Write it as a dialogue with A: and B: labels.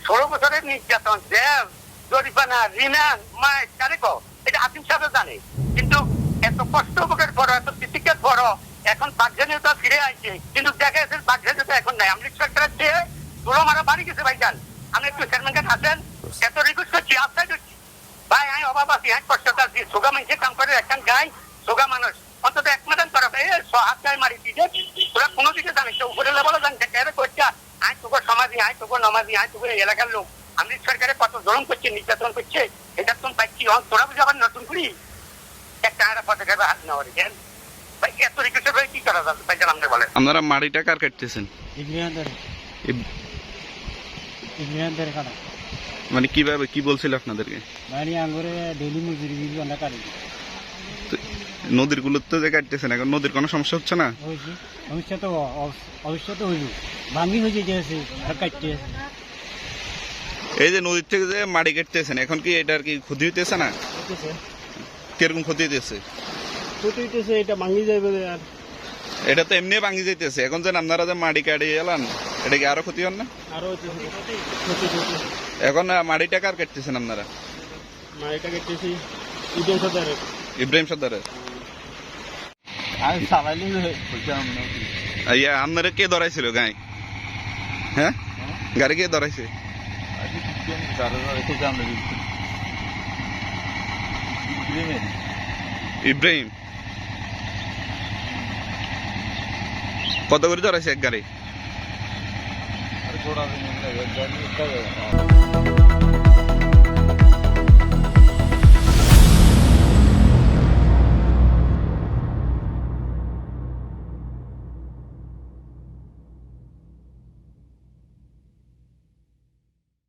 A: 16 বছরের নির্যাতন, জেল, জরিমানা, রিমান্ড, মাইর, কারে কো? এটা আসিফ সাহেব জানে। কিন্তু এত কষ্ট ভোগের পর, এত প্রতীক্ষার পর এখন বাকস্বাধীনতা ফিরে আসছে, কিন্তু দেখা যাচ্ছে বাকস্বাধীনতা এখন নাই। আমলিক সরকারের চেয়ে ধুলো মারা বাড়ি গেছে ভাইজান। আমি একটু চেয়ারম্যানকে আসেন, এত রিকোয়েস্ট করছি, আফসাইড হচ্ছি ভাই, আমি অভাব আছি, আমি কষ্ট আছি। সোগা মানুষের কাম করে একখান গাই, সোগা মানুষ অন্তত এক মাদান করা হাত গায়ে মারি দিতে তোরা কোনো দিকে জানিস, উপরে লেভেলে জানিস কেন করছে। আয় তোকে সমাধি, আয় তোকে নমাজি, আয় তোকে এলাকার লোক আমলিক সরকারে কত জলম করছে, নির্যাতন করছে, এটা তুমি পাচ্ছি। তোরা বুঝে আবার নতুন করি একটা পথে খাবে হাত নেওয়ার ভাই, এত রিকোয়েস্টের ভাই কি করা যাবে ভাইজান আপনি বলেন।
B: আপনারা মাটিটা কার কাটতেছেন? মানে কিভাবে, কি বলছিল আপনাদেরকে? নদীর গুলোতে যে কাটতেছেন, এখন নদীর কোনো সমস্যা হচ্ছে না?
C: সমস্যা তো অবশ্যই তো হইল, ভাঙি হয়ে যেতেছে আর কাটতে।
B: এই যে নদীর থেকে যে মাটি কাটতেছেন, এখন কি এটার কি ক্ষতি হইতেছে না? কিরকম ক্ষতি হইতেছে?
C: এটা ভাঙি যাবে আর
B: এটা তো এমনি ভাঙি যাইতেছে, এখন যে আপনারা যে মাটি কাটিয়ে এলান, এটা কি আরো ক্ষতি হন না?
C: আরো
B: এখন মাটিটা কার কাটতেছেন আপনারা?
C: মাটিটা কাটতেছি
B: ইব্রাহিম সর্দারের। আপনারা কে ধরাইছিল গায়ে? হ্যাঁ, গাড়ি কে ধরাইছে? ইব্রাহিম। কত করে ধরাইছে এক গাড়ি?